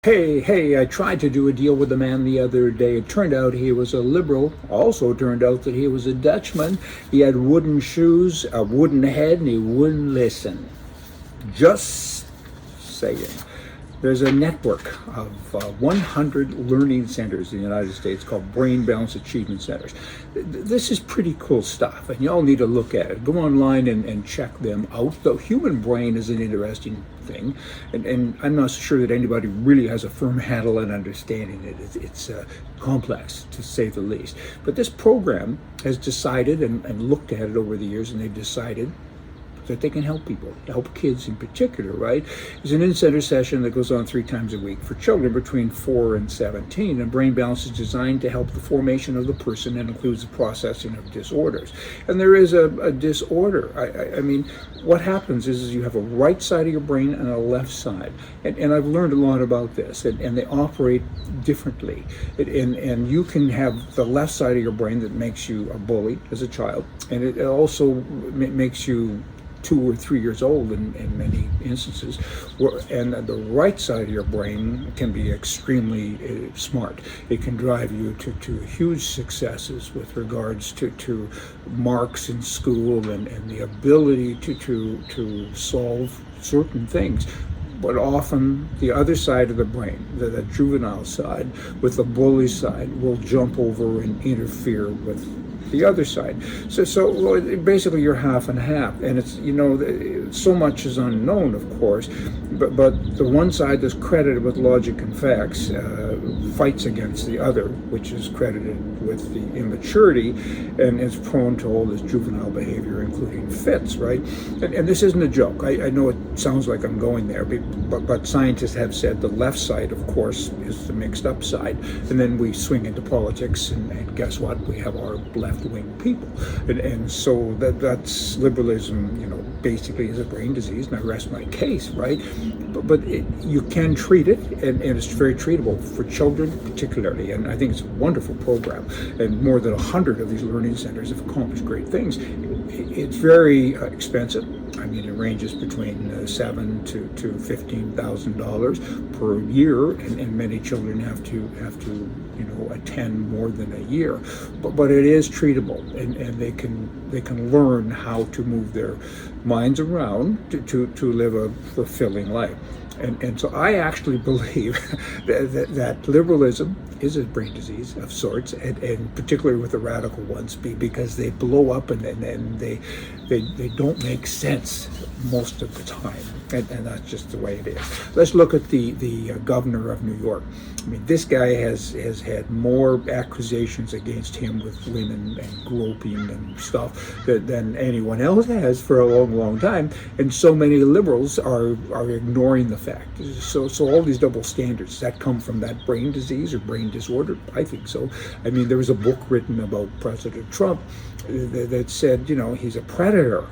Hey, I tried to do a deal with a man the other day. It turned out he was a liberal. Also turned out that he was a Dutchman. He had wooden shoes, a wooden head, and he wouldn't listen. Just saying. There's a network of 100 learning centers in the United States called Brain Balance Achievement Centers. This is pretty cool stuff, and you all need to look at it. Go online and check them out. The human brain is an interesting thing, and I'm not so sure that anybody really has a firm handle on understanding it. It's complex, to say the least. But this program has decided and looked at it over the years, and they've decided that they can help people, help kids in particular, right? It's an in-center session that goes on 3 times a week for children between 4 and 17, and Brain Balance is designed to help the formation of the person and includes the processing of disorders. And there is a disorder. I mean, what happens is you have a right side of your brain and a left side. And I've learned a lot about this, and they operate differently. And you can have the left side of your brain that makes you a bully as a child, and it also makes you 2 or 3 years old in many instances, and the right side of your brain can be extremely smart. It can drive you to huge successes with regards to marks in school and the ability to solve certain things. But often the other side of the brain, the juvenile side, with the bully side, will jump over and interfere with the other side. So basically you're half and half, and it's, so much is unknown, of course, but the one side that's credited with logic and facts fights against the other, which is credited with the immaturity and is prone to all this juvenile behavior, including fits, right? And this isn't a joke. I know it sounds like I'm going there, but scientists have said the left side, of course, is the mixed up side, and then we swing into politics, and guess what? We have our left-wing people, and so that's liberalism. Basically is a brain disease, and I rest my case, right? But you can treat it, and it's very treatable for children particularly, and I think it's a wonderful program, and more than 100 of these learning centers have accomplished great things. It's very expensive. I mean, it ranges between $7,000 to $15,000 per year, and many children have to attend more than a year. But it is treatable, and they can learn how to move their minds around to live a fulfilling life. And so I actually believe that liberalism is a brain disease of sorts, and particularly with the radical ones, because they blow up and they don't make sense most of the time, and that's just the way it is. Let's look at the governor of New York. I mean, this guy has had more accusations against him with women and groping and stuff than anyone else has for a long time, and so many liberals are ignoring the fact. So all these double standards that come from that brain disease or brain disorder, I think so. I mean, there was a book written about President Trump that said, he's a predator.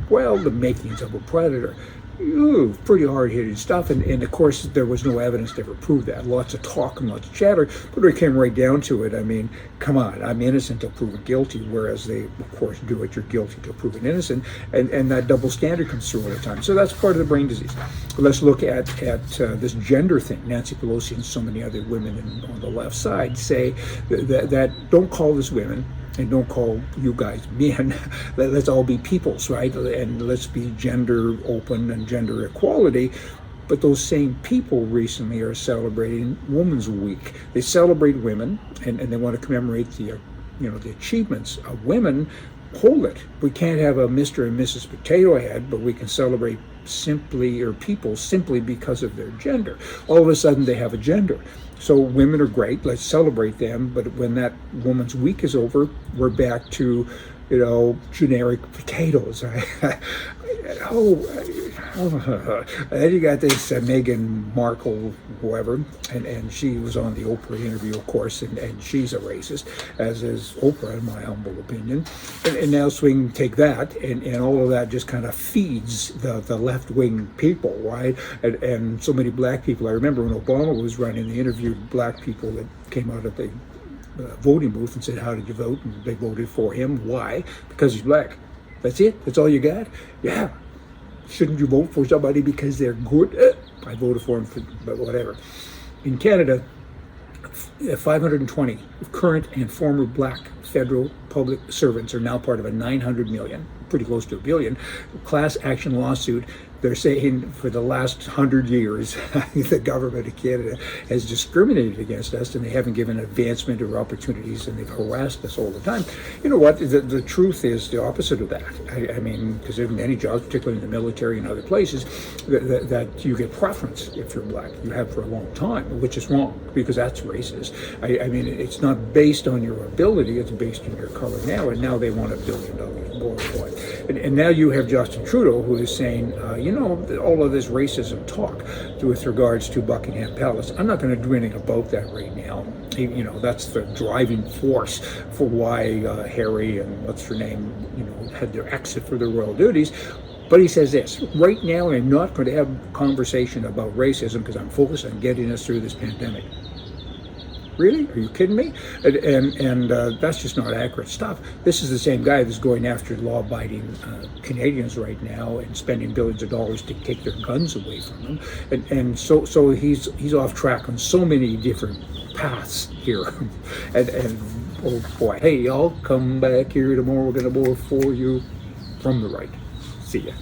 Well, the makings of a predator. Ooh, pretty hard-hitting stuff, and of course there was no evidence to ever prove that. Lots of talk and lots of chatter, but when it came right down to it, I mean, come on, I'm innocent till proven guilty, whereas they, of course, do it, you're guilty till proven innocent, and that double standard comes through all the time. So that's part of the brain disease. But let's look at this gender thing. Nancy Pelosi and so many other women on the left side say that don't call us women, and don't call you guys men. Let's all be peoples, right? And let's be gender open and gender equality. But those same people recently are celebrating Women's Week. They celebrate women, and they want to commemorate the achievements of women. Hold it. We can't have a Mr. and Mrs. Potato Head, but we can celebrate people simply because of their gender. All of a sudden they have a gender. So women are great, let's celebrate them, but when that Woman's Week is over, we're back to, generic potatoes. Then you got this Meghan Markle, whoever, and she was on the Oprah interview, of course, and she's a racist, as is Oprah, in my humble opinion. And now so we can take that, and all of that just kind of feeds the left-wing people, right? And so many black people. I remember when Obama was running, they interviewed black people that came out of the voting booth and said, "How did you vote?" And they voted for him. Why? Because he's black. That's it? That's all you got? Yeah. Shouldn't you vote for somebody because they're good? I voted for him, but whatever. In Canada, 520 current and former black federal public servants are now part of a 900 million, pretty close to a billion, class action lawsuit. They're saying for the last 100 years, the government of Canada has discriminated against us, and they haven't given advancement or opportunities, and they've harassed us all the time. You know what? The truth is the opposite of that. I mean, because there are many jobs, particularly in the military and other places, that you get preference if you're black. You have for a long time, which is wrong, because that's racist. I mean, it's not based on your ability, it's based on your color now, and now they want $1 billion more for it. And now you have Justin Trudeau, who is saying, all of this racism talk with regards to Buckingham Palace, I'm not going to do anything about that right now. That's the driving force for why Harry and what's her name, had their exit for their royal duties. But he says this, right now I'm not going to have a conversation about racism because I'm focused on getting us through this pandemic. Really? Are you kidding me? And that's just not accurate stuff. This is the same guy that's going after law-abiding Canadians right now and spending billions of dollars to take their guns away from them. And so he's off track on so many different paths here. and oh boy, hey y'all, come back here tomorrow. We're going to vote for you from the right. See ya.